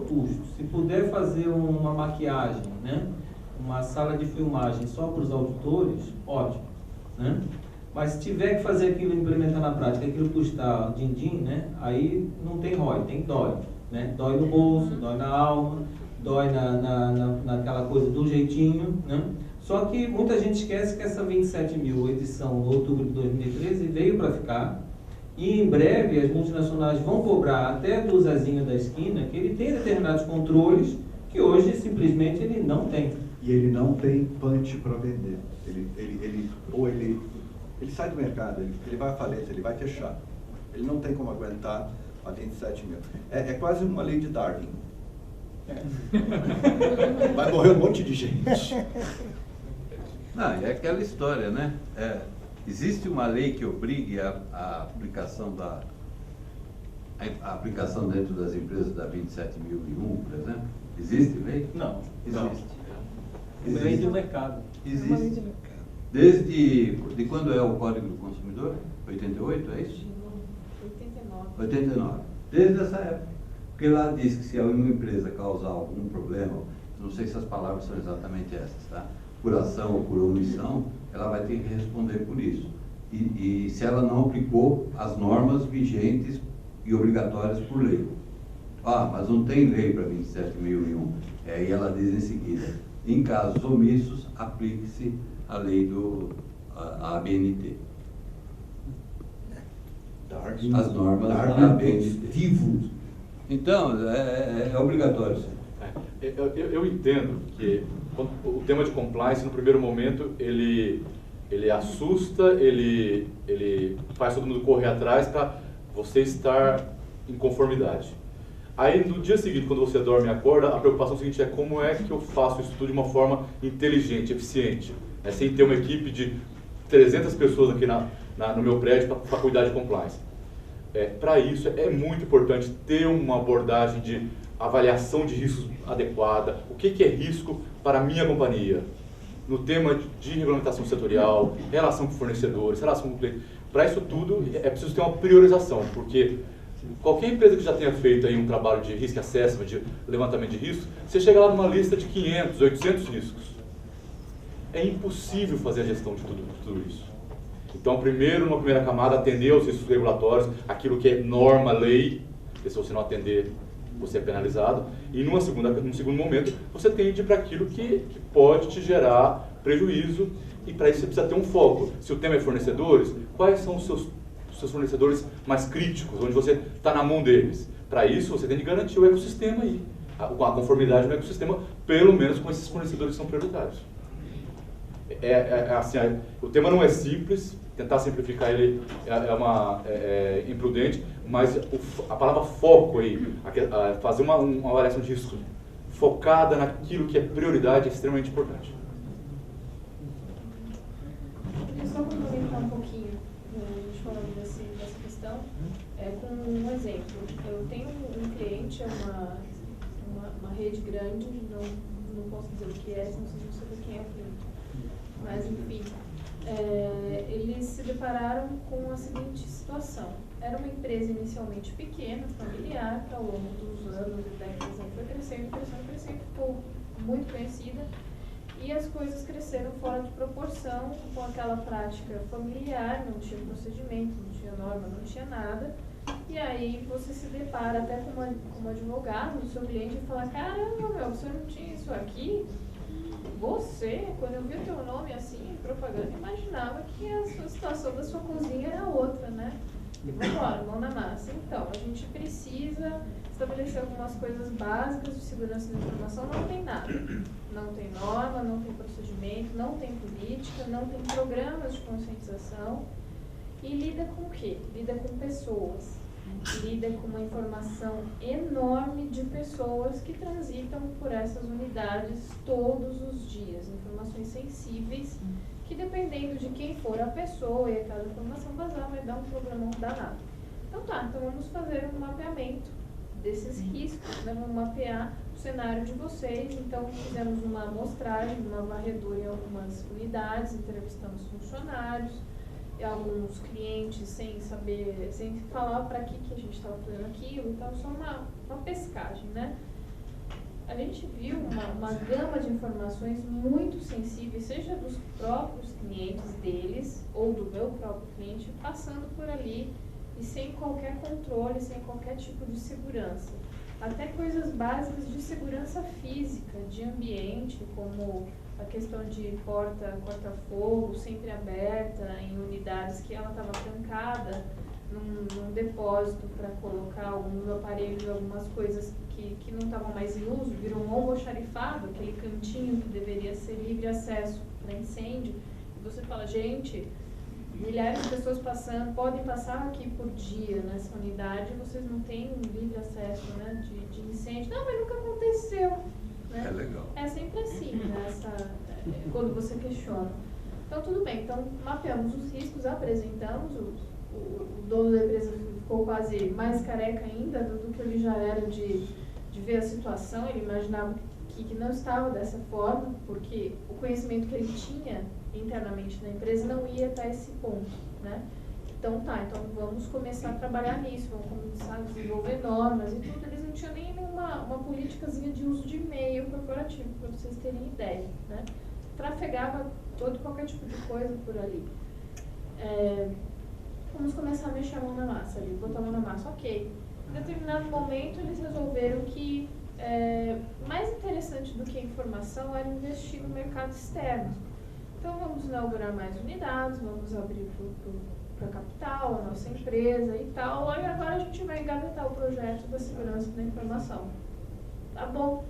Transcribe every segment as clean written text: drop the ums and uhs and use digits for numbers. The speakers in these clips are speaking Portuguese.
custo. Se puder fazer uma maquiagem, né? Uma sala de filmagem só para os auditores, ótimo, né? Mas se tiver que fazer aquilo, implementar na prática, aquilo custar din-din, né? Aí não tem ROI, tem dói, né? Dói no bolso, dói na alma, dói naquela coisa do jeitinho, né? Só que muita gente esquece que essa 27.000 edição de outubro de 2013 veio para ficar, e em breve as multinacionais vão cobrar até do Zezinho da esquina que ele tem determinados controles que hoje simplesmente ele não tem. E ele não tem punch para vender. Ele sai do mercado, ele vai à falência, ele vai fechar. Ele não tem como aguentar a 27.000. É quase uma lei de Darwin. Vai morrer um monte de gente. Não, é aquela história, né? Existe uma lei que obrigue a aplicação a aplicação dentro das empresas da 27.001, por exemplo? Existe lei? Não. Existe. É lei do mercado. Existe. Desde de quando é o Código do Consumidor? 88, é isso? 89. Desde essa época. Porque lá diz que se uma empresa causar algum problema, não sei se as palavras são exatamente essas, tá? Por ação ou por omissão, ela vai ter que responder por isso. E se ela não aplicou as normas vigentes e obrigatórias por lei. Ah, mas não tem lei para 27.001. E ela diz em seguida, em casos omissos, aplique-se a lei a ABNT. As normas da ABNT. Então, é obrigatório. Eu entendo que o tema de compliance, no primeiro momento, ele assusta, ele faz todo mundo correr atrás para você estar em conformidade. Aí, no dia seguinte, quando você dorme e acorda, a preocupação seguinte é como é que eu faço isso tudo de uma forma inteligente, eficiente, né? Sem ter uma equipe de 300 pessoas aqui no meu prédio para cuidar de compliance. Para isso, é muito importante ter uma abordagem de avaliação de riscos adequada. O que é risco para a minha companhia? No tema de regulamentação setorial, relação com fornecedores, relação com clientes. Para isso tudo, é preciso ter uma priorização, porque qualquer empresa que já tenha feito aí um trabalho de risk assessment, de levantamento de riscos, você chega lá numa lista de 500, 800 riscos. É impossível fazer a gestão de tudo isso. Então, primeiro, numa primeira camada, atender aos riscos regulatórios, aquilo que é norma, lei, porque se você não atender, você é penalizado. E num segundo momento, você tende para aquilo que pode te gerar prejuízo, e para isso você precisa ter um foco. Se o tema é fornecedores, quais são os seus fornecedores mais críticos, onde você está na mão deles? Para isso, você tem de garantir o ecossistema aí, a conformidade no ecossistema, pelo menos com esses fornecedores que são prioritários. O tema não é simples, tentar simplificar ele é imprudente, mas a palavra foco aí, fazer uma avaliação de risco focada naquilo que é prioridade é extremamente importante. Só complementar um pouquinho, a gente falando dessa questão, com um exemplo. Eu tenho um cliente, uma rede grande, não posso dizer o que é, senão vocês vão saber quem é o cliente. Mas, enfim, eles se depararam com a seguinte situação. Era uma empresa inicialmente pequena, familiar, que ao longo dos anos e décadas foi crescendo, ficou muito conhecida, e as coisas cresceram fora de proporção com aquela prática familiar, não tinha procedimento, não tinha norma, não tinha nada. E aí você se depara até como advogado do seu cliente e fala, caramba, você não tinha isso aqui? Você, quando eu vi o teu nome assim, em propaganda, imaginava que a sua situação da sua cozinha era outra, né? E vamos embora, mão na massa. Então, a gente precisa estabelecer algumas coisas básicas de segurança da informação. Não tem nada. Não tem norma, não tem procedimento, não tem política, não tem programas de conscientização. E lida com o quê? Lida com pessoas. Lida com uma informação enorme de pessoas que transitam por essas unidades todos os dias. Informações sensíveis que, dependendo de quem for a pessoa e aquela informação vazar, vai dar um problemão danado. Então vamos fazer um mapeamento desses riscos, né? Vamos mapear o cenário de vocês. Então fizemos uma amostragem, uma varredura em algumas unidades, entrevistamos funcionários, alguns clientes sem falar para que a gente estava fazendo aquilo, então só uma pescagem, né? a gente viu uma gama de informações muito sensíveis, seja dos próprios clientes deles ou do meu próprio cliente, passando por ali e sem qualquer controle, sem qualquer tipo de segurança. Até coisas básicas de segurança física, de ambiente, como a questão de corta-fogo sempre aberta em unidades que ela estava trancada num depósito para colocar alguns aparelhos, algumas coisas que não estavam mais em uso, virou um almoxarifado, aquele cantinho que deveria ser livre acesso para incêndio. E você fala, gente, milhares de pessoas podem passar aqui por dia nessa unidade, vocês não têm livre acesso, né, de incêndio. Não, mas nunca aconteceu. Né? É legal. É sempre assim, né, quando você questiona. Então, tudo bem. Então, mapeamos os riscos, apresentamos, o dono da empresa ficou quase mais careca ainda do que ele já era de ver a situação. Ele imaginava que não estava dessa forma, porque o conhecimento que ele tinha internamente na empresa não ia até esse ponto, né? Então vamos começar a trabalhar nisso, vamos começar a desenvolver normas e tudo. Eles não tinham nem uma políticazinha de uso de e-mail corporativo, para vocês terem ideia, né? Trafegava todo qualquer tipo de coisa por ali. Vamos começar a mexer a mão na massa ali, botar a mão na massa, ok. Em determinado momento eles resolveram que mais interessante do que a informação era investir no mercado externo. Então vamos inaugurar mais unidades, vamos abrir para a capital, a nossa empresa e tal, e agora a gente vai engavetar o projeto da segurança da informação. Tá bom.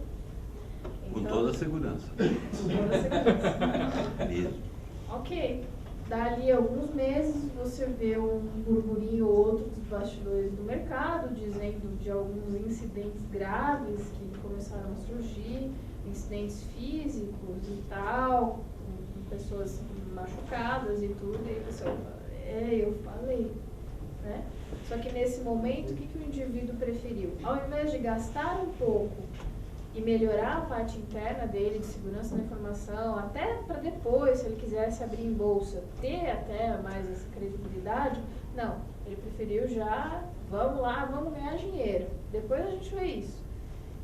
Com Então, toda a segurança. com toda a segurança. Mesmo. Ok. Dali alguns meses você vê um burburinho ou outro dos bastidores do mercado, dizendo de alguns incidentes graves que começaram a surgir, incidentes físicos e tal, com pessoas machucadas e tudo, e aí você fala, eu falei, né? Só que nesse momento, o que o indivíduo preferiu? Ao invés de gastar um pouco e melhorar a parte interna dele de segurança da informação, até para depois, se ele quisesse abrir em bolsa, ter até mais essa credibilidade, não, ele preferiu já, vamos lá, vamos ganhar dinheiro, depois a gente vê isso.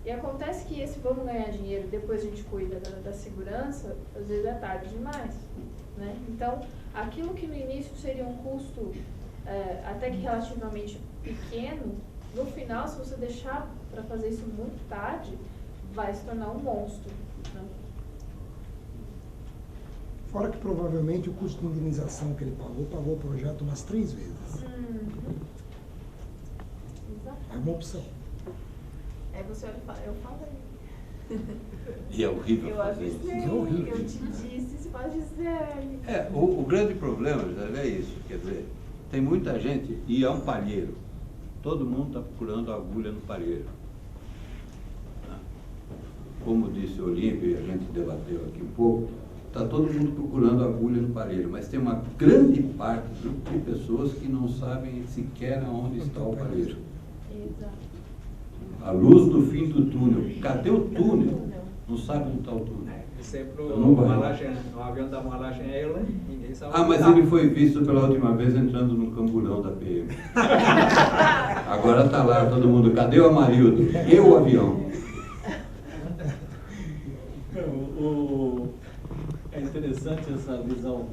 E acontece que esse vamos ganhar dinheiro, depois a gente cuida da segurança, às vezes é tarde demais, né? Então, aquilo que no início seria um custo até que relativamente pequeno, no final, se você deixar para fazer isso muito tarde, vai se tornar um monstro, né? Fora que provavelmente o custo de indenização que ele pagou o projeto umas 3 vezes. Exato. É uma opção. Aí você olha e fala, eu falei. E é horrível Eu fazer avisei, isso. É horrível. eu te disse, você pode dizer. O grande problema, José, é isso. Quer dizer, tem muita gente, e é um palheiro. Todo mundo está procurando agulha no palheiro. Como disse o Olímpio, e a gente debateu aqui um pouco, está todo mundo procurando agulha no palheiro, mas tem uma grande parte de pessoas que não sabem sequer aonde está o palheiro. Exato. A luz do fim do túnel. Cadê o túnel? Não sabe onde está o túnel. Exemplo, Eu não vou. o avião da Malaysia Airlines, ninguém sabe. Ah, mas ele foi visto pela última vez entrando no camburão da PM. Agora está lá todo mundo. Cadê o Amarildo? E o avião? É interessante essa visão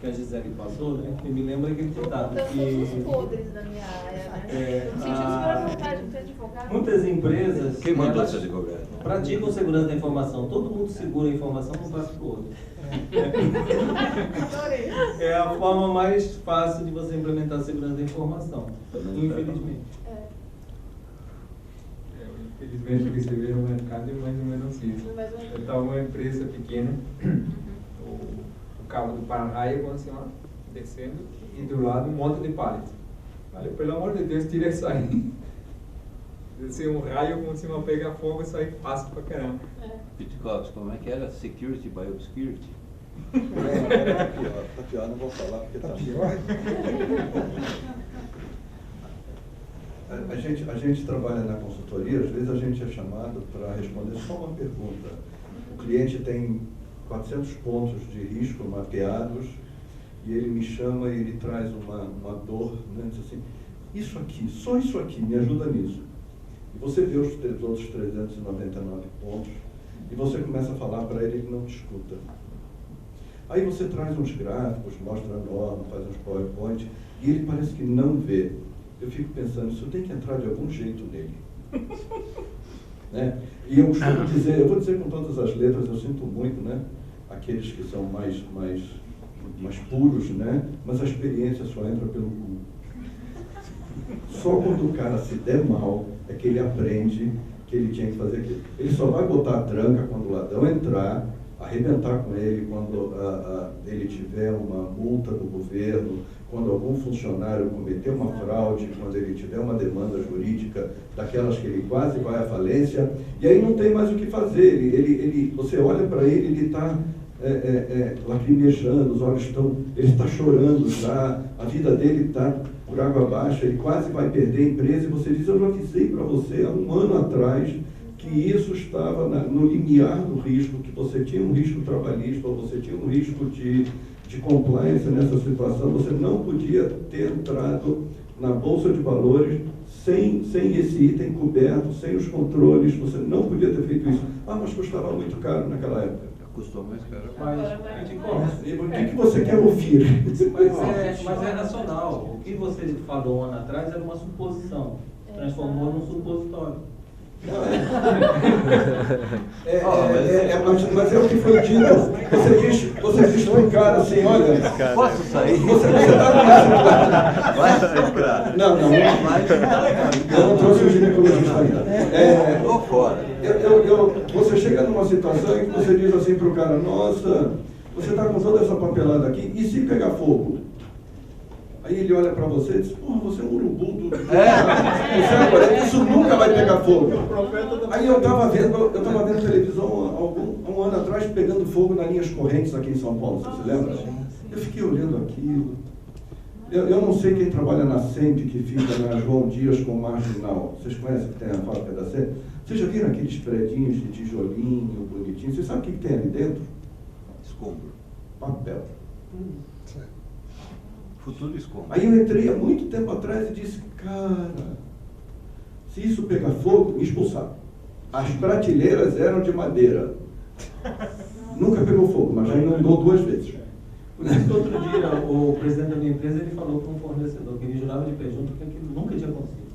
que a Gisele passou, né? Que me lembra aquele ditado Então, que todos os podres da minha área, né? Eu me senti super à vontade de ter advogado. muitas empresas Quem mandou elas ser advogado? praticam segurança da informação. Todo mundo segura a informação, não passa para o outro. Adorei. É a forma mais fácil de você implementar a segurança da informação, infelizmente. Infelizmente, o que você vê no mercado é mais ou menos isso. Mais ou menos. Eu estava numa empresa pequena, o cabo do para-raio, assim, ó, descendo, e do lado um monte de pallet. Falei, pelo amor de Deus, tira isso aí. Descer um raio como se não pegar fogo e sair fácil pra caramba. Pitcox, como é que era? Security by obscurity? Tá pior, não vou falar porque tá pior. A gente trabalha na consultoria, às vezes a gente é chamado para responder só uma pergunta. O cliente tem 400 pontos de risco mapeados e ele me chama e ele traz uma dor, né? Diz assim, isso aqui, só isso aqui, me ajuda nisso. E você vê os outros 399 pontos e você começa a falar para ele, ele não te escuta. Aí você traz uns gráficos, mostra a norma, faz uns PowerPoint, e ele parece que não vê. Eu fico pensando, isso tem que entrar de algum jeito nele. Né? E eu costumo dizer, eu vou dizer com todas as letras, eu sinto muito, né? Aqueles que são mais puros, né? Mas a experiência só entra pelo cu. Só quando o cara se der mal é que ele aprende que ele tinha que fazer aquilo. Ele só vai botar a tranca quando o ladrão entrar, arrebentar com ele quando ele tiver uma multa do governo, quando algum funcionário cometer uma fraude, quando ele tiver uma demanda jurídica, daquelas que ele quase vai à falência, e aí não tem mais o que fazer. Você olha para ele, ele está lacrimejando, os olhos ele está chorando já, a vida dele está por água abaixo, ele quase vai perder a empresa, e você diz, eu já avisei para você há um ano atrás que isso estava no limiar do risco, que você tinha um risco trabalhista, ou você tinha um risco de compliance nessa situação, você não podia ter entrado na Bolsa de Valores sem esse item coberto, sem os controles, você não podia ter feito isso. Ah, mas custava muito caro naquela época. Custou mais caro. O que você quer ouvir? Mas é racional. O que você falou um ano atrás era uma suposição. Transformou num supositório. Mas é o que foi dito. Você diz para o cara assim, olha... Posso sair? Você está numa situação... Vai sair. Não. Eu não trouxe o ginecologista ainda. Vou fora. Você chega numa situação em que você diz assim para o cara, nossa, você está com toda essa papelada aqui, e se pegar fogo? Aí ele olha para você e diz, porra, você é um urubu do... Isso nunca vai pegar fogo. Aí eu estava vendo televisão há um ano atrás, pegando fogo nas linhas correntes aqui em São Paulo, você se lembra? Eu fiquei olhando aquilo. Eu não sei quem trabalha na SEMP, que fica na João Dias com Marginal. Vocês conhecem que tem a fábrica da SEMP? Vocês já viram aqueles predinhos de tijolinho, bonitinho? Vocês sabem o que tem ali dentro? Escombro. Papel. Futuro escombro. Aí eu entrei há muito tempo atrás e disse, cara, se isso pegar fogo, me expulsaram. As prateleiras eram de madeira. Nunca pegou fogo, mas já inundou 2 vezes. Por isso que outro dia o presidente da minha empresa ele falou para um fornecedor que ele jurava de pé junto que aquilo nunca tinha acontecido.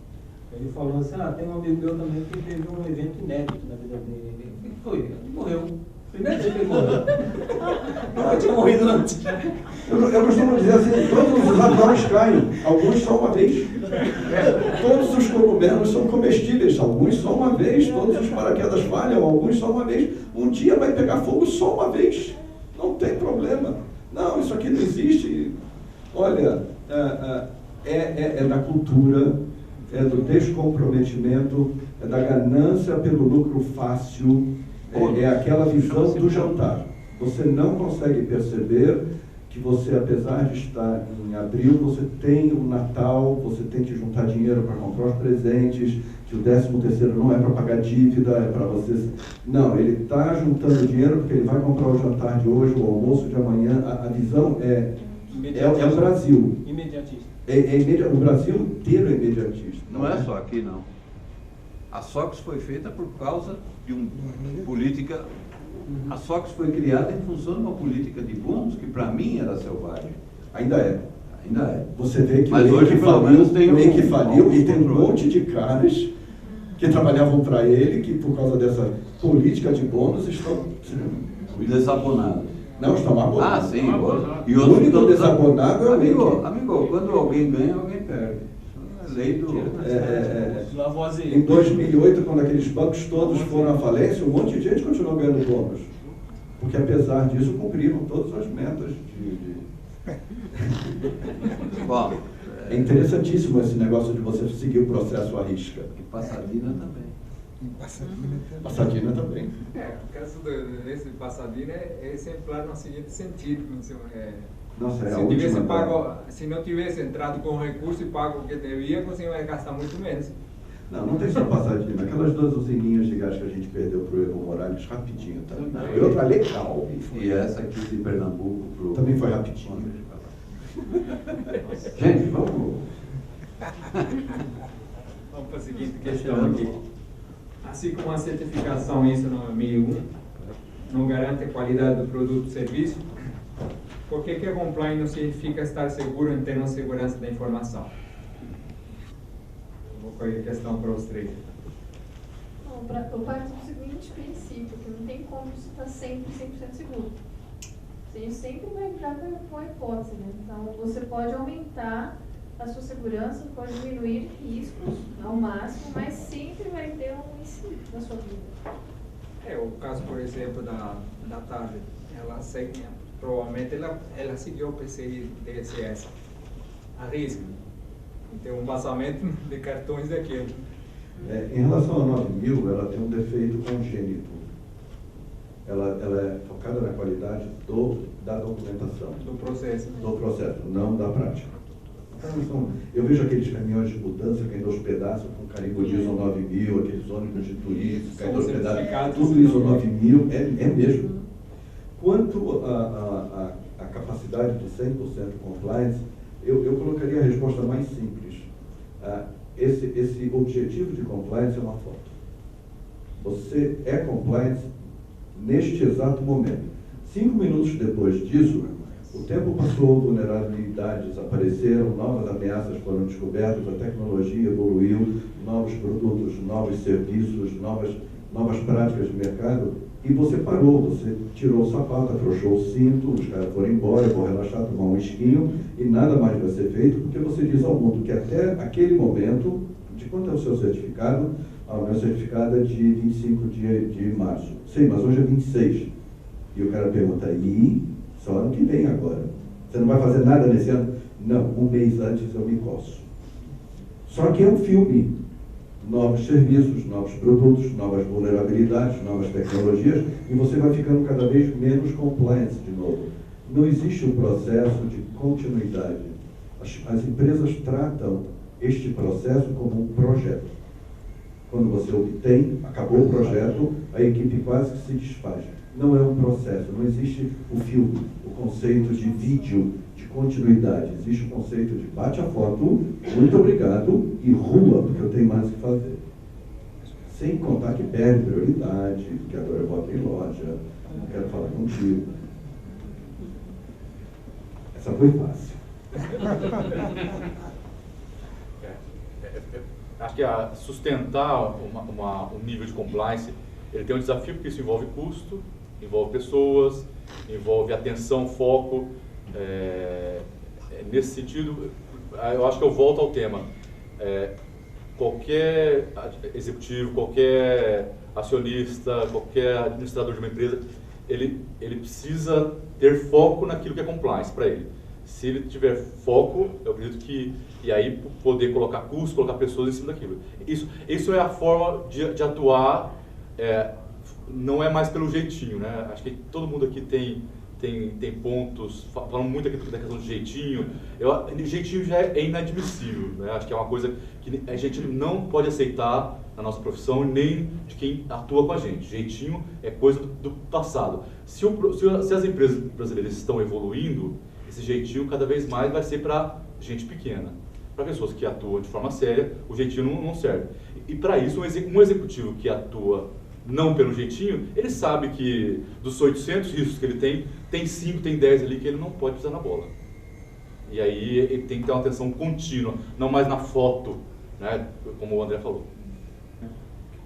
Ele falou assim, tem um amigo meu também que teve um evento inédito na vida dele. O que foi? Ele morreu. Primeiro dia que ele morreu. Nunca tinha morrido antes. Eu costumo dizer assim, todos os aviões caem, alguns só uma vez. Todos os cogumelos são comestíveis, alguns só uma vez. Todos os paraquedas falham, alguns só uma vez. Um dia vai pegar fogo só uma vez. Não tem problema. Não, isso aqui não existe. Olha, é da cultura, é do descomprometimento, é da ganância pelo lucro fácil, é aquela visão do jantar. Você não consegue perceber que você, apesar de estar em abril, você tem o Natal, você tem que juntar dinheiro para comprar os presentes, que o 13º não é para pagar dívida, é para você... Não, ele está juntando dinheiro porque ele vai comprar o jantar de hoje, o almoço de amanhã. A visão é o Brasil. Imediatista. O Brasil inteiro é imediatista. Não é só aqui, não. A SOX foi feita por causa de uma política... A SOX foi criada em função de uma política de bônus que, para mim, era selvagem. Ainda é. Ainda é. Você vê que mas hoje, pelo menos, tem que faliu e tem um monte de caras que trabalhavam para ele, que por causa dessa política de bônus estão... Desabonados. Não, estão abonados. Ah, sim. E o único desabonado é o amigo, quando alguém ganha, alguém perde. É lei do... Em 2008, quando aqueles bancos todos foram à falência, um monte de gente continuou ganhando bônus. Porque, apesar disso, cumpriram todas as metas de... Bom, é interessantíssimo esse negócio de você seguir o processo à risca. E Pasadena também. Pasadena também. O caso desse Pasadena é exemplar no seguinte sentido. Nossa, se não tivesse entrado com o recurso e pago o que devia, você vai gastar muito menos. Não tem só Pasadena. Aquelas 2 usininhas de gás que a gente perdeu para o Evo Morales, rapidinho, tá? E outra legal. E essa aqui de Pernambuco também foi rapidinho. Gente, vamos. Vamos para a seguinte questão aqui. Assim como a certificação ISO 9001 não garante a qualidade do produto ou serviço, por que a compliance não significa estar seguro em termos de segurança da informação? Vou colocar a questão para os três. Eu parto do seguinte princípio, que não tem como isso estar sempre 100% seguro. A gente sempre vai entrar com a hipótese, né? Então, você pode aumentar a sua segurança, pode diminuir riscos ao máximo, mas sempre vai ter um ensino na sua vida. O caso, por exemplo, da Target, provavelmente ela seguiu o PCI DSS a risco. Tem um vazamento de cartões daquilo. Em relação a 9000, ela tem um defeito congênito. Ela é focada na qualidade da documentação. Do processo. Do processo, não da prática. Então, eu vejo aqueles caminhões de mudança caindo aos pedaços com carimbo de ISO 9000, aqueles ônibus de turismo caindo aos pedaços, tudo ISO 9000, é mesmo. Quanto à capacidade de 100% compliance, eu colocaria a resposta mais simples. Esse objetivo de compliance é uma foto. Você é compliance neste exato momento. 5 minutos depois disso, o tempo passou, vulnerabilidades apareceram, novas ameaças foram descobertas, a tecnologia evoluiu, novos produtos, novos serviços, novas práticas de mercado, e você parou, você tirou o sapato, afrouxou o cinto, os caras foram embora, vou relaxar, tomar um esquinho, e nada mais vai ser feito, porque você diz ao mundo que até aquele momento, de quanto é o seu certificado? O meu certificado é de 25 de março. Sim, mas hoje é 26. E o cara pergunta, e só ano que vem agora. Você não vai fazer nada nesse ano? Não, um mês antes eu me coço. Só que é um filme. Novos serviços, novos produtos, novas vulnerabilidades, novas tecnologias, e você vai ficando cada vez menos compliance de novo. Não existe um processo de continuidade. As empresas tratam este processo como um projeto. Quando você obtém, acabou o projeto, a equipe quase que se desfaz. Não é um processo, não existe o filme, o conceito de vídeo, de continuidade. Existe o conceito de bate a foto, muito obrigado, e rua, porque eu tenho mais o que fazer. Sem contar que perde prioridade, que agora eu boto em loja, não quero falar contigo. Essa foi fácil. Acho que sustentar um nível de compliance, ele tem um desafio porque isso envolve custo, envolve pessoas, envolve atenção, foco. Nesse sentido, eu acho que eu volto ao tema. Qualquer executivo, qualquer acionista, qualquer administrador de uma empresa, ele precisa ter foco naquilo que é compliance para ele. Se ele tiver foco, eu acredito que, e aí poder colocar custo, colocar pessoas em cima daquilo. Isso é a forma de atuar, não é mais pelo jeitinho, né? Acho que todo mundo aqui tem pontos, falando muito aqui da questão de jeitinho. Jeitinho já é inadmissível, né? Acho que é uma coisa que a gente não pode aceitar na nossa profissão, nem de quem atua com a gente. Jeitinho é coisa do passado. Se as empresas brasileiras estão evoluindo, esse jeitinho cada vez mais vai ser para gente pequena. Para pessoas que atuam de forma séria, o jeitinho não serve. E para isso, um executivo que atua não pelo jeitinho, ele sabe que dos 800 riscos que ele tem 5, tem 10 ali que ele não pode pisar na bola. E aí ele tem que ter uma atenção contínua, não mais na foto, né, como o André falou.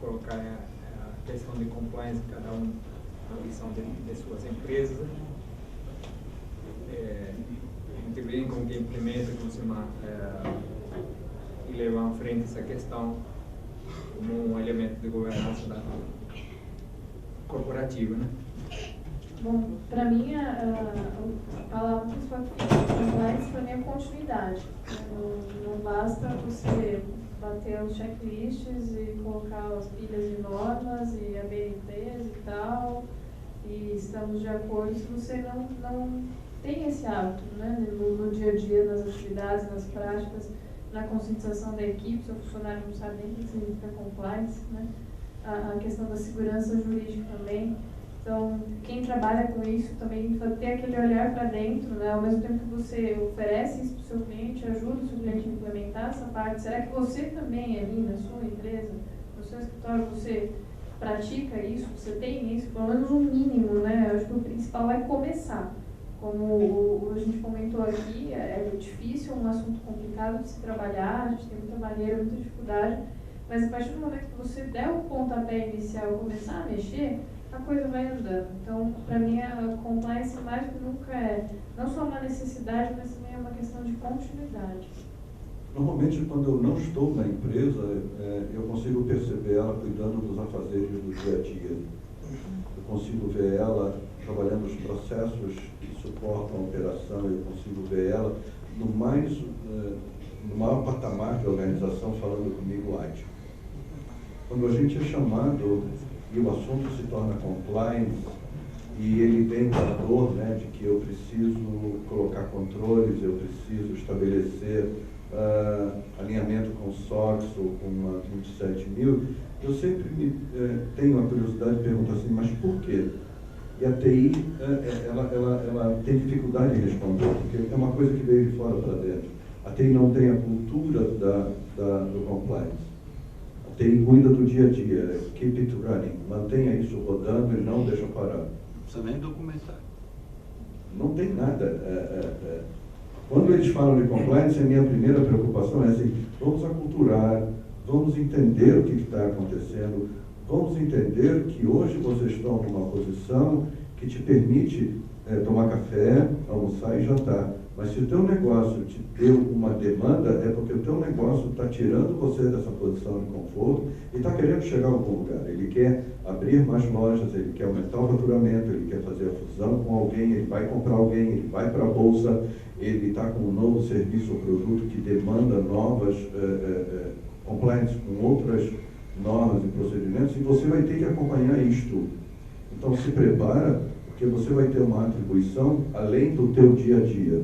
Colocar a questão de compliance, cada um na visão de suas empresas. A gente vem com que implementa, e levar à frente essa questão como um elemento de governança corporativa, né? Bom, para mim, a palavra principal de compliance para mim é continuidade. Não basta você bater os checklists e colocar as pilhas de normas e ABNTs e tal, e estamos de acordo se você não tem esse hábito, né? No dia a dia, nas atividades, nas práticas, na conscientização da equipe, se o funcionário não sabe nem o que significa compliance, né? A questão da segurança jurídica também. Então, quem trabalha com isso também vai ter aquele olhar para dentro, né? Ao mesmo tempo que você oferece isso para o seu cliente, ajuda o seu cliente a implementar essa parte, será que você também ali na sua empresa, no seu seu escritório você pratica isso, você tem isso, pelo menos um mínimo, né? Eu acho que o principal é começar. Como a gente comentou aqui, é difícil, é um assunto complicado de se trabalhar, a gente tem muita barreira, muita dificuldade, mas a partir do momento que você der o pontapé inicial e começar a mexer, a coisa vai andando. Então, para mim, a compliance mais do que nunca é não só uma necessidade, mas também é uma questão de continuidade. Normalmente, quando eu não estou na empresa, eu consigo perceber ela cuidando dos afazeres do dia a dia. Eu consigo ver ela trabalhando os processos que suportam a operação, eu consigo ver ela no maior patamar da organização falando comigo ágil. Quando a gente é chamado e o assunto se torna compliance e ele tem a dor, né, de que eu preciso colocar controles, eu preciso estabelecer alinhamento com o SOX ou com a 27000, eu sempre tenho a curiosidade de perguntar assim, mas por quê? E a TI, ela tem dificuldade em responder, porque é uma coisa que veio de fora para dentro. A TI não tem a cultura do compliance. A TI cuida do dia a dia, keep it running, mantenha isso rodando e não deixa parar. Não precisa nem documentar. Não tem nada. Quando eles falam de compliance, a minha primeira preocupação é assim, vamos aculturar, vamos entender o que está acontecendo, vamos entender que hoje vocês estão numa posição que te permite tomar café, almoçar e jantar. Mas se o teu negócio te deu uma demanda, é porque o teu negócio está tirando você dessa posição de conforto e está querendo chegar a algum lugar. Ele quer abrir mais lojas, ele quer aumentar o faturamento, ele quer fazer a fusão com alguém, ele vai comprar alguém, ele vai para a bolsa, ele está com um novo serviço ou produto que demanda novas compliance com outras normas e procedimentos, e você vai ter que acompanhar isto. Então se prepara, porque você vai ter uma atribuição além do teu dia a dia.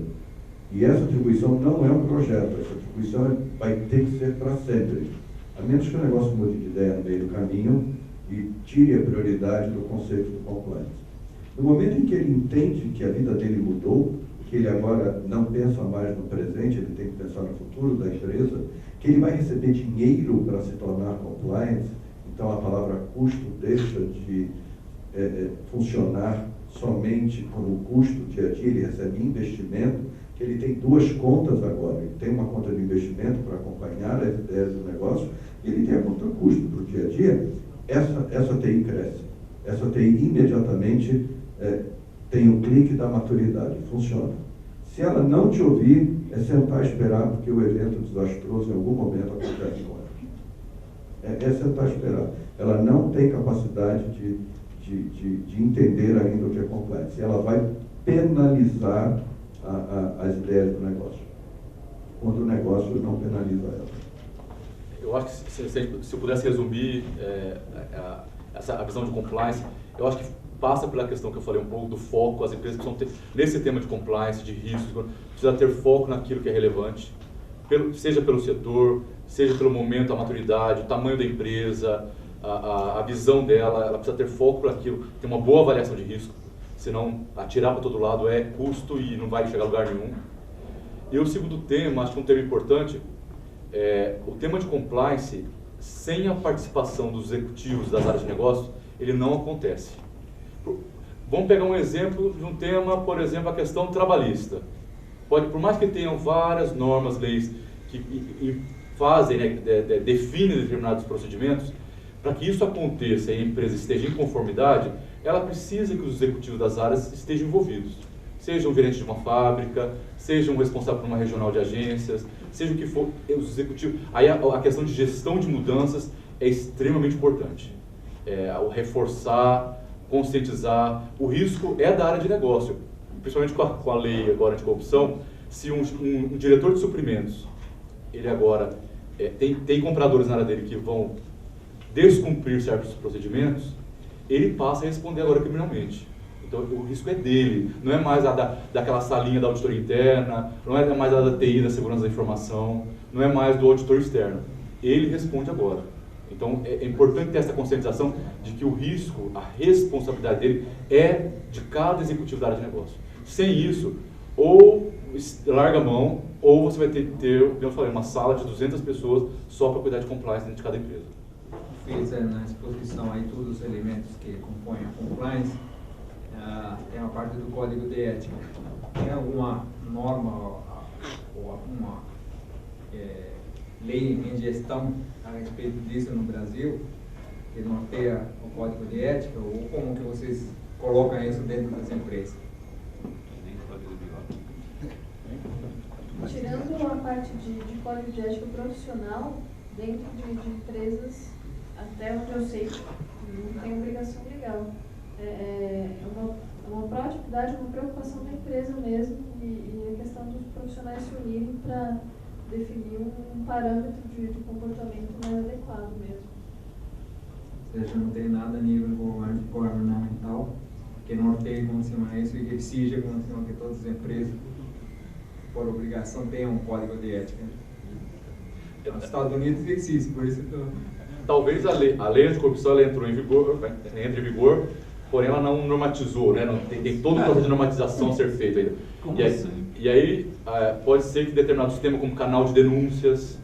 E essa atribuição não é um projeto, essa atribuição vai ter que ser para sempre. A menos que o negócio mude de ideia no meio do caminho e tire a prioridade do conceito do compliance. No momento em que ele entende que a vida dele mudou, que ele agora não pensa mais no presente, ele tem que pensar no futuro da empresa, que ele vai receber dinheiro para se tornar compliance, então a palavra custo deixa de funcionar somente como custo dia a dia, ele recebe investimento, que ele tem duas contas agora, ele tem uma conta de investimento para acompanhar as ideias do negócio, e ele tem a conta custo para o dia a dia. Essa TI cresce, essa TI imediatamente tem o clique da maturidade, funciona. Se ela não te ouvir, é sentar e esperar, porque o evento desastroso em algum momento acontece com ela. É sentar e esperar. Ela não tem capacidade de entender ainda o que é compliance. Ela vai penalizar as ideias do negócio, quando o negócio não penaliza ela. Eu acho que se eu pudesse resumir a visão de compliance, eu acho que passa pela questão que eu falei um pouco do foco. As empresas precisam ter, nesse tema de compliance, de risco, precisa ter foco naquilo que é relevante, seja pelo setor, seja pelo momento, a maturidade, o tamanho da empresa, a visão dela. Ela precisa ter foco para aquilo, ter uma boa avaliação de risco, senão atirar para todo lado é custo e não vai chegar a lugar nenhum. E o segundo tema, acho que um tema importante, o tema de compliance, sem a participação dos executivos das áreas de negócio, ele não acontece. Vamos pegar um exemplo de um tema, por exemplo, a questão trabalhista. Por mais que tenham várias normas, leis que fazem, definem determinados procedimentos, para que isso aconteça e a empresa esteja em conformidade, ela precisa que os executivos das áreas estejam envolvidos. Seja um gerente de uma fábrica, seja um responsável por uma regional de agências, seja o que for, os executivos. Aí a questão de gestão de mudanças é extremamente importante. O reforçar, conscientizar. O risco é da área de negócio, principalmente com a lei agora anticorrupção. Se um diretor de suprimentos, ele agora tem compradores na área dele que vão descumprir certos procedimentos, ele passa a responder agora criminalmente. Então o risco é dele, não é mais daquela salinha da auditoria interna, não é mais da TI, da segurança da informação, não é mais do auditor externo. Ele responde agora. Então é importante ter essa conscientização de que o risco, a responsabilidade dele é de cada executivo da área de negócio. Sem isso, ou larga a mão, ou você vai ter, como eu falei, uma sala de 200 pessoas só para cuidar de compliance dentro de cada empresa. fez na exposição aí todos os elementos que compõem a compliance, tem a parte do código de ética. Tem alguma norma ou alguma lei em gestão a respeito disso no Brasil, que norteia o código de ética, ou como que vocês colocam isso dentro das empresas? Tirando a parte de código de ética profissional, dentro de empresas, até onde eu sei, não tem obrigação legal. É uma proatividade, uma preocupação da empresa mesmo, e a questão dos profissionais se unirem para definir um parâmetro de comportamento mais adequado mesmo. Ou seja, não tem nada a nível governamental que norteie com cima isso e que exija com cima que todas as empresas, por obrigação, tenham um código de ética. Nos Estados Unidos existe, por isso que eu... Talvez a lei anticorrupção ela entrou em vigor, entre em vigor, porém ela não normatizou, né? Tem todo o processo de normatização a ser feito ainda. E aí pode ser que determinado sistema, como canal de denúncias,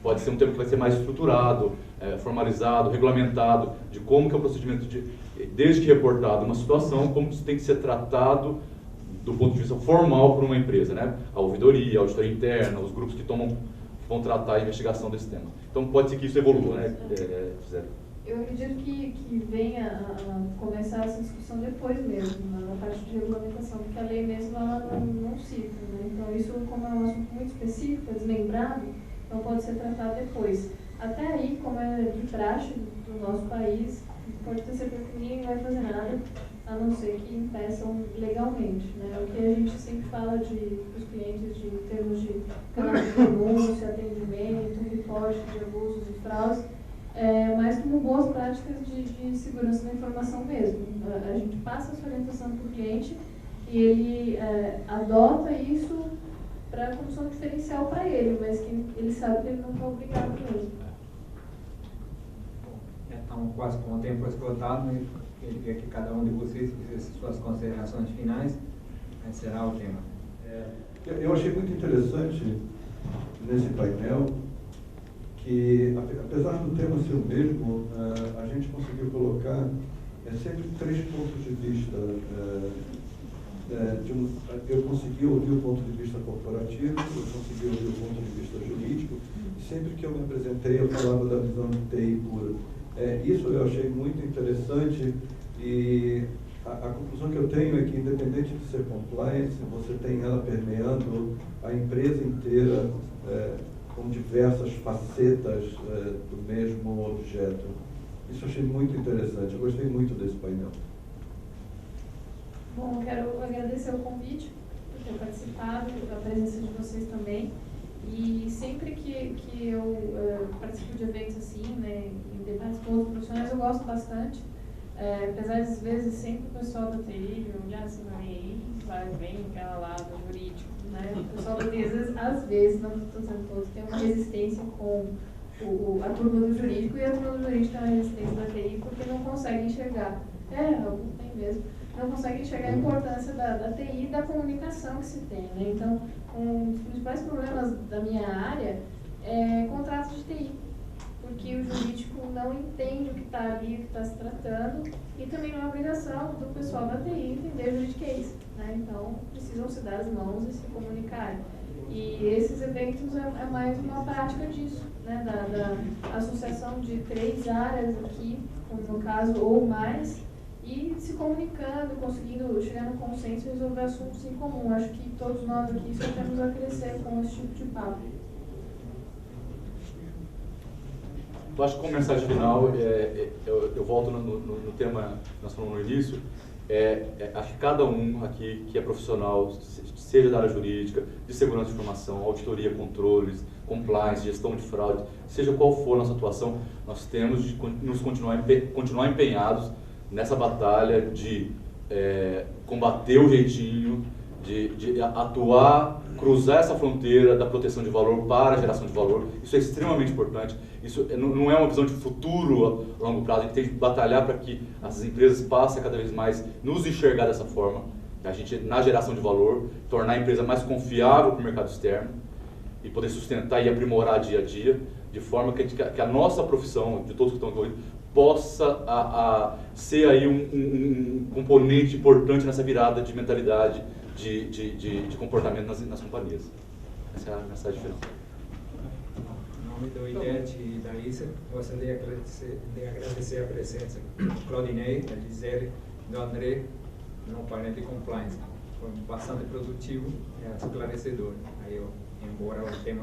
pode ser um tema que vai ser mais estruturado, formalizado, regulamentado, de como que é o procedimento, desde que reportado uma situação, como isso tem que ser tratado do ponto de vista formal por uma empresa, né? A ouvidoria, a auditoria interna, os grupos que vão tratar a investigação desse tema. Então pode ser que isso evolua, né? Eu acredito que venha a começar essa discussão depois mesmo, na parte de regulamentação, porque a lei mesmo ela não cita, né? Então isso, como é um assunto muito específico, é desmembrado, então pode ser tratado depois. Até aí, como é de praxe do nosso país, pode ter certeza que ninguém vai fazer nada, a não ser que impeçam legalmente, né? O que a gente sempre fala para os clientes de termos de canal de denúncia, atendimento, reporte de abusos e fraudes, mas como boas práticas de segurança da informação mesmo. A gente passa essa orientação para o cliente e ele adota isso para como só um diferencial para ele, mas que ele sabe que ele não está obrigado mesmo. Estamos quase com o tempo esgotado, né? Ele quer que cada um de vocês fizesse suas considerações finais, mas será o tema. Eu achei muito interessante nesse painel que, apesar do tema ser o mesmo, a gente conseguiu colocar sempre 3 pontos de vista. Eu consegui ouvir o ponto de vista corporativo, eu consegui ouvir o ponto de vista jurídico, e sempre que eu me apresentei eu falava da visão de TI pura. Isso eu achei muito interessante, e a conclusão que eu tenho é que, independente de ser compliance, você tem ela permeando a empresa inteira com diversas facetas do mesmo objeto. Isso eu achei muito interessante, eu gostei muito desse painel. Bom, eu quero agradecer o convite, por ter participado, a presença de vocês também. E sempre que eu participo de eventos assim, né, em debates com outros profissionais, eu gosto bastante. Apesar de, às vezes, sempre o pessoal da TI, vai, vem aquela lá do jurídico, né? O pessoal da TI, às vezes, não estou dizendo todos, tem uma resistência com a turma do jurídico, e a turma do jurídico tem uma resistência da TI porque não consegue enxergar. Algum tem mesmo. Não consegue enxergar a importância da TI e da comunicação que se tem, né? Então, um dos principais problemas da minha área é contratos de TI, porque o jurídico não entende o que está ali, o que está se tratando, e também não é obrigação do pessoal da TI entender o juridiquês, né? Então, precisam se dar as mãos e se comunicarem. E esses eventos é mais uma prática disso, né? Da associação de 3 áreas aqui, como no caso, ou mais, e se comunicando, conseguindo chegar no consenso e resolver assuntos em comum. Acho que todos nós aqui só temos a crescer com esse tipo de papo. Eu acho que como mensagem final, eu volto no tema que nós falamos no início, acho que cada um aqui que é profissional, seja da área jurídica, de segurança de informação, auditoria, controles, compliance, gestão de fraude, seja qual for a nossa atuação, nós temos de nos continuar empenhados nessa batalha de combater o jeitinho, de atuar, cruzar essa fronteira da proteção de valor para a geração de valor. Isso é extremamente importante. Isso não é uma visão de futuro a longo prazo. A gente tem que batalhar para que as empresas passem a cada vez mais nos enxergar dessa forma. A gente, na geração de valor, tornar a empresa mais confiável para o mercado externo e poder sustentar e aprimorar dia a dia. de forma que a nossa profissão, de todos que estão aqui, possa ser aí um componente importante nessa virada de mentalidade, de comportamento nas companhias. Essa é a mensagem final. Em nome do IDET da ISA, gostaria de agradecer a presença do Claudinei, da Gisele, do André, no painel de compliance. Foi bastante produtivo e esclarecedor. Aí, embora o tema